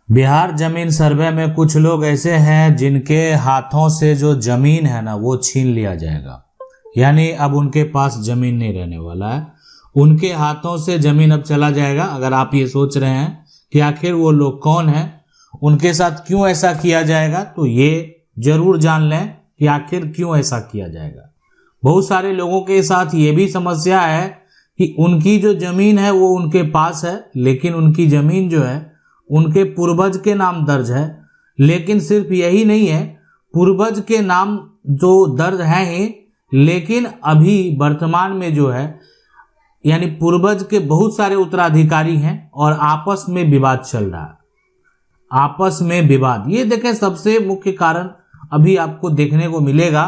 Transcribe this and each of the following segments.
बिहार जमीन सर्वे में कुछ लोग ऐसे हैं जिनके हाथों से जो जमीन है ना वो छीन लिया जाएगा, यानी अब उनके पास जमीन नहीं रहने वाला है, उनके हाथों से जमीन अब चला जाएगा। अगर आप ये सोच रहे हैं कि आखिर वो लोग कौन हैं, उनके साथ क्यों ऐसा किया जाएगा, तो ये जरूर जान लें कि आखिर क्यों ऐसा किया जाएगा। बहुत सारे लोगों के साथ ये भी समस्या है कि उनकी जो जमीन है वो उनके पास है, लेकिन उनकी जमीन जो है उनके पूर्वज के नाम दर्ज है। लेकिन सिर्फ यही नहीं है, पूर्वज के नाम जो दर्ज है ही, लेकिन अभी वर्तमान में जो है यानी पूर्वज के बहुत सारे उत्तराधिकारी हैं और आपस में विवाद चल रहा है, आपस में विवाद। ये देखें, सबसे मुख्य कारण अभी आपको देखने को मिलेगा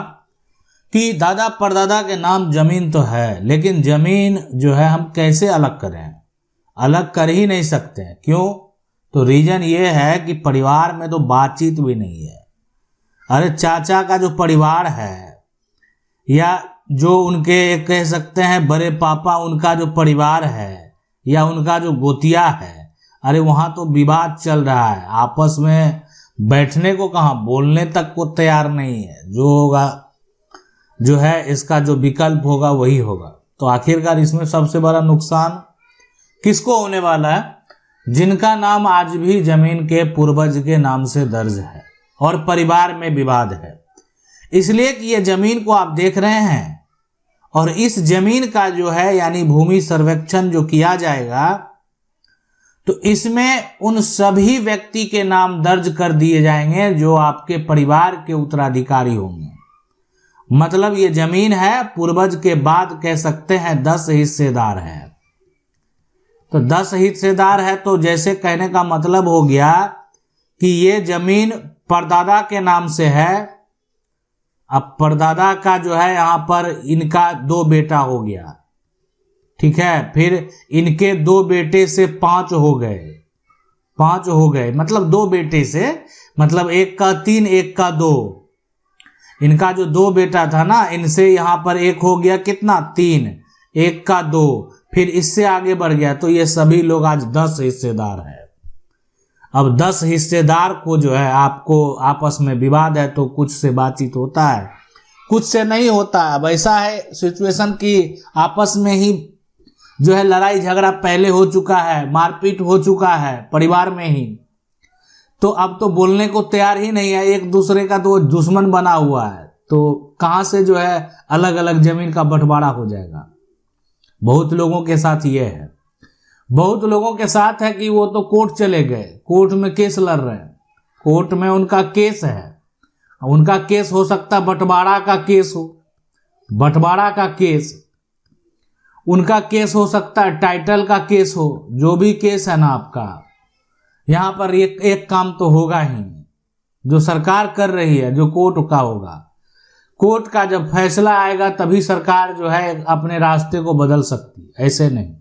कि दादा परदादा के नाम जमीन तो है, लेकिन जमीन जो है हम कैसे अलग करें, अलग कर ही नहीं सकते हैं। क्यों? तो रीजन ये है कि परिवार में तो बातचीत भी नहीं है। अरे चाचा का जो परिवार है या जो उनके कह सकते हैं बड़े पापा, उनका जो परिवार है या उनका जो गोतिया है, अरे वहाँ तो विवाद चल रहा है, आपस में बैठने को कहाँ, बोलने तक को तैयार नहीं है। जो होगा जो है इसका जो विकल्प होगा वही होगा। तो आखिरकार इसमें सबसे बड़ा नुकसान किसको होने वाला है? जिनका नाम आज भी जमीन के पूर्वज के नाम से दर्ज है और परिवार में विवाद है। इसलिए कि ये जमीन को आप देख रहे हैं और इस जमीन का जो है यानी भूमि सर्वेक्षण जो किया जाएगा, तो इसमें उन सभी व्यक्ति के नाम दर्ज कर दिए जाएंगे जो आपके परिवार के उत्तराधिकारी होंगे। मतलब ये जमीन है, पूर्वज के बाद कह सकते हैं 10 हिस्सेदार है। तो 10 हिस्सेदार है, तो जैसे कहने का मतलब हो गया कि ये जमीन परदादा के नाम से है। अब परदादा का जो है यहाँ पर इनका 2 बेटा हो गया, ठीक है, फिर इनके 2 बेटे से 5 हो गए, 5 हो गए, मतलब 2 बेटे से, मतलब एक का 3 एक का 2। इनका जो 2 बेटा था ना, इनसे यहाँ पर एक हो गया कितना, 3, एक का 2, फिर इससे आगे बढ़ गया, तो ये सभी लोग आज 10 हिस्सेदार हैं। अब 10 हिस्सेदार को जो है आपको आपस में विवाद है, तो कुछ से बातचीत होता है, कुछ से नहीं होता। अब ऐसा है सिचुएशन कि आपस में ही जो है लड़ाई झगड़ा पहले हो चुका है, मारपीट हो चुका है परिवार में ही, तो अब तो बोलने को तैयार ही नहीं है, एक दूसरे का तो दुश्मन बना हुआ है। तो कहाँ से जो है अलग अलग जमीन का बंटवारा हो जाएगा। बहुत लोगों के साथ ये है, बहुत लोगों के साथ है कि वो तो कोर्ट चले गए, कोर्ट में केस लड़ रहे हैं, कोर्ट में उनका केस है, उनका केस हो सकता बंटवारा का केस हो, बंटवारा का केस, उनका केस हो सकता है टाइटल का केस हो, जो भी केस है ना आपका, यहाँ पर एक काम तो होगा ही, जो सरकार कर रही है, जो कोर्ट का होगा। कोर्ट का जब फैसला आएगा तभी सरकार जो है अपने रास्ते को बदल सकती है, ऐसे नहीं।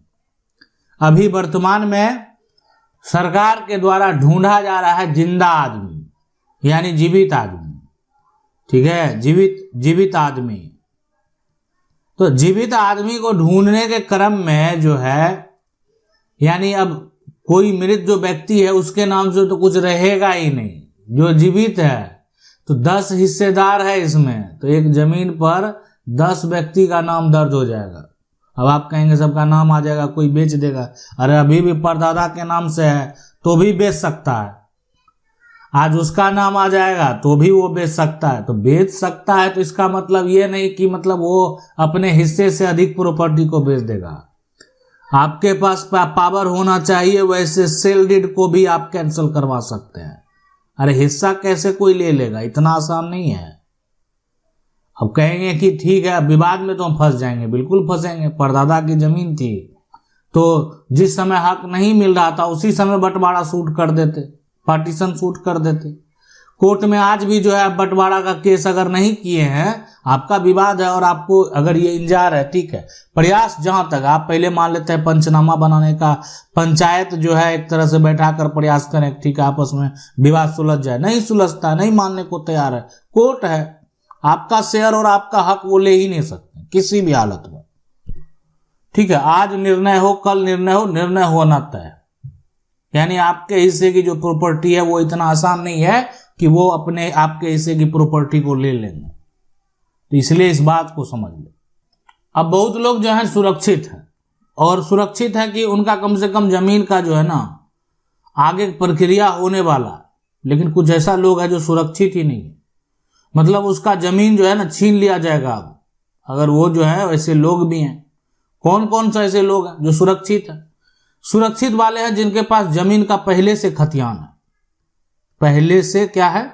अभी वर्तमान में सरकार के द्वारा ढूंढा जा रहा है जिंदा आदमी, यानी जीवित आदमी, ठीक है, जीवित आदमी। तो जीवित आदमी को ढूंढने के क्रम में जो है यानी अब कोई मृत जो व्यक्ति है उसके नाम से तो कुछ रहेगा ही नहीं, जो जीवित है। तो 10 हिस्सेदार है इसमें, तो एक जमीन पर 10 व्यक्ति का नाम दर्ज हो जाएगा। अब आप कहेंगे सबका नाम आ जाएगा, कोई बेच देगा। अरे अभी भी परदादा के नाम से है तो भी बेच सकता है, आज उसका नाम आ जाएगा तो भी वो बेच सकता है। तो बेच सकता है तो इसका मतलब ये नहीं कि मतलब वो अपने हिस्से से अधिक प्रॉपर्टी को बेच देगा। आपके पास पावर होना चाहिए, वैसे सेल डीड को भी आप कैंसिल करवा सकते हैं। अरे हिस्सा कैसे कोई ले लेगा, इतना आसान नहीं है। अब कहेंगे कि ठीक है विवाद में तो हम फंस जाएंगे, बिल्कुल फंसेंगे। परदादा की जमीन थी तो जिस समय हक नहीं मिल रहा था उसी समय बंटवारा शूट कर देते, पार्टीशन शूट कर देते। कोर्ट में आज भी जो है बंटवारा का केस अगर नहीं किए हैं, आपका विवाद है और आपको अगर ये इंजार है, ठीक है, प्रयास जहां तक आप पहले मान लेते हैं पंचनामा बनाने का, पंचायत जो है एक तरह से बैठाकर प्रयास करें, ठीक है, आपस में विवाद सुलझ जाए, नहीं सुलझता, नहीं मानने को तैयार है, कोर्ट है, आपका शेयर और आपका हक वो ले ही नहीं सकते किसी भी हालत में, ठीक है। आज निर्णय हो, कल निर्णय हो, निर्णय होना तय। यानी आपके हिस्से की जो प्रॉपर्टी है वो इतना आसान नहीं है कि वो अपने आपके हिस्से की प्रॉपर्टी को ले लेंगे। तो इसलिए इस बात को समझ ले। अब बहुत लोग जो है सुरक्षित है, और सुरक्षित है कि उनका कम से कम जमीन का जो है ना आगे प्रक्रिया होने वाला, लेकिन कुछ ऐसा लोग है जो सुरक्षित ही नहीं है, मतलब उसका जमीन जो है ना छीन लिया जाएगा। अब अगर वो जो है, ऐसे लोग भी हैं। कौन कौन सा ऐसे लोग हैं जो सुरक्षित है? सुरक्षित वाले हैं जिनके पास जमीन का पहले से खतियान है। पहले से क्या है?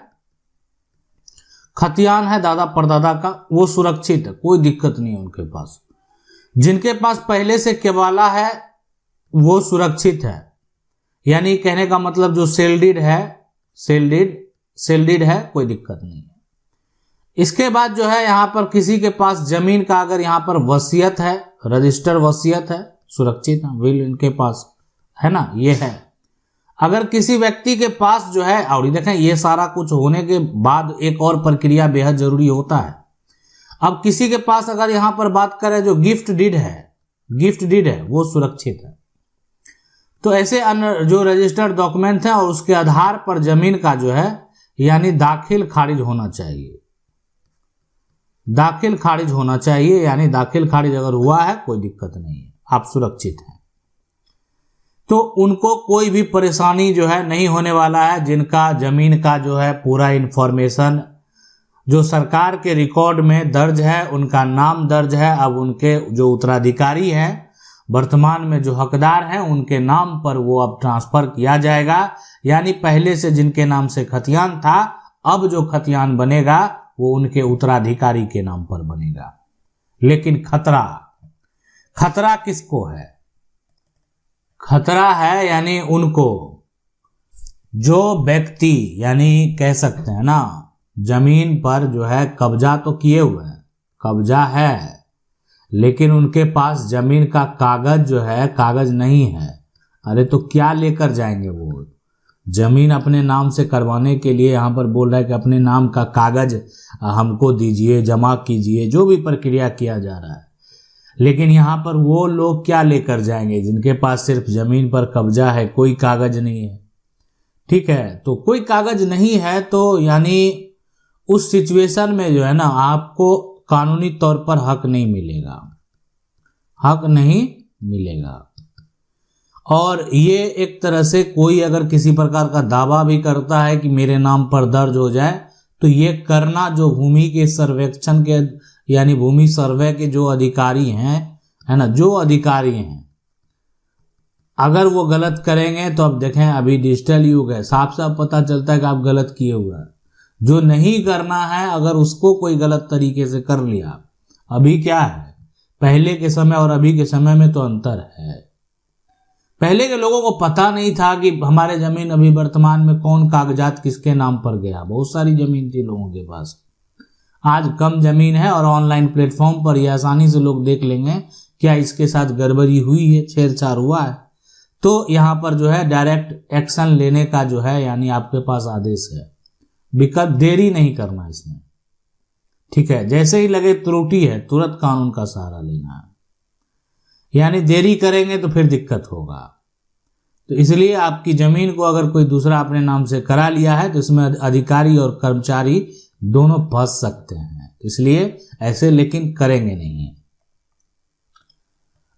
खतियान है दादा परदादा का, वो सुरक्षित है, कोई दिक्कत नहीं है उनके पास। जिनके पास पहले से केवाला है वो सुरक्षित है, यानी कहने का मतलब जो सेल्डीड है, सेल्डीड है, कोई दिक्कत नहीं है। इसके बाद जो है यहाँ पर किसी के पास जमीन का अगर यहाँ पर वसीयत है, रजिस्टर वसीयत है, सुरक्षित है, विल इनके पास है ना, ये है। अगर किसी व्यक्ति के पास जो है, और देखें ये सारा कुछ होने के बाद एक और प्रक्रिया बेहद जरूरी होता है। अब किसी के पास अगर यहाँ पर बात करें जो गिफ्ट डीड है वो सुरक्षित है। तो ऐसे अन्य जो रजिस्टर्ड डॉक्यूमेंट हैं और उसके आधार पर जमीन का जो है यानी दाखिल खारिज होना चाहिए। दाखिल खारिज होना चाहिए, यानी दाखिल खारिज अगर हुआ है कोई दिक्कत नहीं है, आप सुरक्षित हैं। तो उनको कोई भी परेशानी जो है नहीं होने वाला है, जिनका जमीन का जो है पूरा इंफॉर्मेशन जो सरकार के रिकॉर्ड में दर्ज है, उनका नाम दर्ज है। अब उनके जो उत्तराधिकारी हैं, वर्तमान में जो हकदार हैं, उनके नाम पर वो अब ट्रांसफर किया जाएगा। यानी पहले से जिनके नाम से खतियान था, अब जो खतियान बनेगा वो उनके उत्तराधिकारी के नाम पर बनेगा। लेकिन खतरा किसको है? खतरा है यानी उनको जो व्यक्ति, यानी कह सकते हैं ना, जमीन पर जो है कब्जा तो किए हुए हैं, कब्जा है, लेकिन उनके पास जमीन का कागज जो है, कागज नहीं है। अरे तो क्या लेकर जाएंगे वो? जमीन अपने नाम से करवाने के लिए यहाँ पर बोल रहा है कि अपने नाम का कागज हमको दीजिए, जमा कीजिए, जो भी प्रक्रिया किया जा रहा है। लेकिन यहाँ पर वो लोग क्या लेकर जाएंगे जिनके पास सिर्फ जमीन पर कब्जा है, कोई कागज नहीं है। ठीक है, तो कोई कागज नहीं है तो यानी उस सिचुएशन में जो है ना आपको कानूनी तौर पर हक नहीं मिलेगा, हक नहीं मिलेगा। और ये एक तरह से कोई अगर किसी प्रकार का दावा भी करता है कि मेरे नाम पर दर्ज हो जाए, तो ये करना जो भूमि के सर्वेक्षण के यानी भूमि सर्वे के जो अधिकारी हैं, है ना, जो अधिकारी हैं, अगर वो गलत करेंगे तो अब देखें अभी डिजिटल युग है, साफ साफ पता चलता है कि आप गलत किए हुए हैं। जो नहीं करना है अगर उसको कोई गलत तरीके से कर लिया, अभी क्या है, पहले के समय और अभी के समय में तो अंतर है। पहले के लोगों को पता नहीं था कि हमारे जमीन अभी वर्तमान में कौन कागजात किसके नाम पर गया, बहुत सारी जमीन थी लोगों के पास। आज कम जमीन है और ऑनलाइन प्लेटफॉर्म पर ये आसानी से लोग देख लेंगे क्या इसके साथ गड़बड़ी हुई है, छेड़छाड़ हुआ है, तो यहाँ पर जो है डायरेक्ट एक्शन लेने का जो है यानी आपके पास आदेश है। विकल्प देरी नहीं करना इसमें, ठीक है। जैसे ही लगे त्रुटि है तुरंत कानून का सहारा लेना है, यानी देरी करेंगे तो फिर दिक्कत होगा। तो इसलिए आपकी जमीन को अगर कोई दूसरा अपने नाम से करा लिया है तो इसमें अधिकारी और कर्मचारी दोनों फंस सकते हैं, इसलिए ऐसे लेकिन करेंगे नहीं।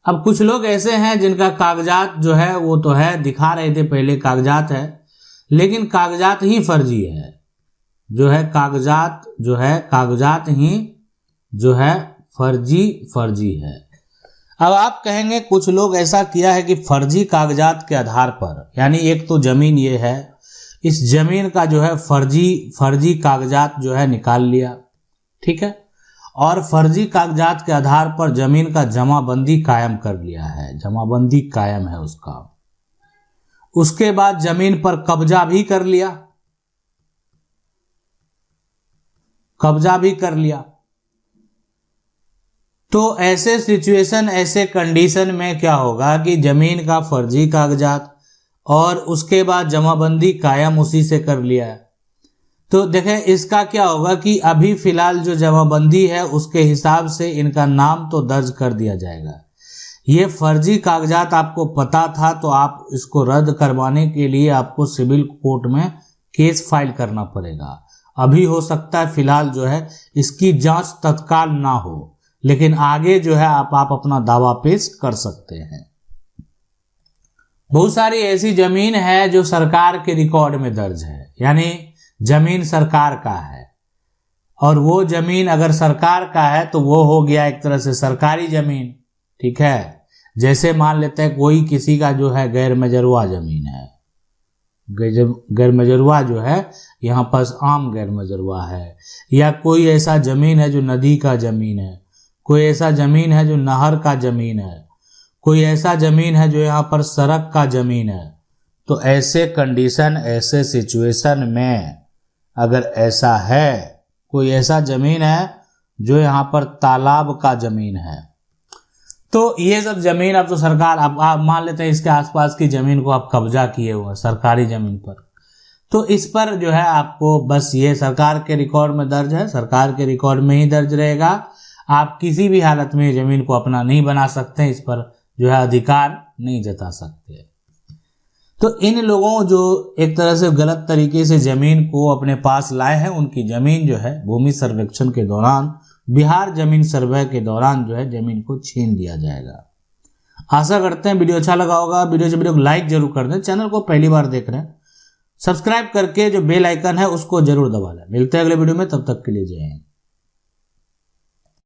अब कुछ लोग ऐसे हैं जिनका कागजात जो है वो तो है, दिखा रहे थे पहले कागजात है, लेकिन कागजात ही फर्जी है, जो है कागजात जो है कागजात ही जो है फर्जी है। अब आप कहेंगे कुछ लोग ऐसा किया है कि फर्जी कागजात के आधार पर, यानी एक तो जमीन ये है, इस जमीन का जो है फर्जी कागजात जो है निकाल लिया, ठीक है, और फर्जी कागजात के आधार पर जमीन का जमाबंदी कायम कर लिया है, जमाबंदी कायम है उसका। उसके बाद जमीन पर कब्जा भी कर लिया। तो ऐसे सिचुएशन, ऐसे कंडीशन में क्या होगा कि जमीन का फर्जी कागजात और उसके बाद जमाबंदी कायम उसी से कर लिया है। तो देखें इसका क्या होगा कि अभी फिलहाल जो जमाबंदी है उसके हिसाब से इनका नाम तो दर्ज कर दिया जाएगा, ये फर्जी कागजात आपको पता था तो आप इसको रद्द करवाने के लिए आपको सिविल कोर्ट में केस फाइल करना पड़ेगा। अभी हो सकता है फिलहाल जो है इसकी जांच तत्काल ना हो, लेकिन आगे जो है आप अपना दावा पेश कर सकते हैं। बहुत सारी ऐसी जमीन है जो सरकार के रिकॉर्ड में दर्ज है, यानी जमीन सरकार का है, और वो जमीन अगर सरकार का है तो वो हो गया एक तरह से सरकारी जमीन, ठीक है। जैसे मान लेते हैं कोई किसी का जो है गैर मजरुआ जमीन है, गैर मजरुआ जो है यहाँ पर आम गैर मजरुआ है, या कोई ऐसा जमीन है जो नदी का जमीन है, कोई ऐसा जमीन है जो नहर का जमीन है, कोई ऐसा जमीन है जो यहाँ पर सड़क का जमीन है। तो ऐसे कंडीशन, ऐसे सिचुएशन में अगर ऐसा है, कोई ऐसा जमीन है जो यहाँ पर तालाब का जमीन है, तो ये सब जमीन अब तो सरकार, अब आप मान लेते हैं इसके आसपास की जमीन को आप कब्जा किए हुए सरकारी जमीन पर, तो इस पर जो है आपको बस ये सरकार के रिकॉर्ड में दर्ज है, सरकार के रिकॉर्ड में ही दर्ज रहेगा। आप किसी भी हालत में जमीन को अपना नहीं बना सकते, इस पर जो है अधिकार नहीं जता सकते। तो इन लोगों जो एक तरह से गलत तरीके से जमीन को अपने पास लाए हैं, उनकी जमीन जो है भूमि सर्वेक्षण के दौरान, बिहार जमीन सर्वे के दौरान जो है जमीन को छीन लिया जाएगा। आशा करते हैं वीडियो अच्छा लगा होगा। वीडियो को लाइक जरूर कर दें। चैनल को पहली बार देख रहे हैं, सब्सक्राइब करके जो बेल आइकन है उसको जरूर दबा लें। मिलते हैं अगले वीडियो में, तब तक के लिए जय हिंद।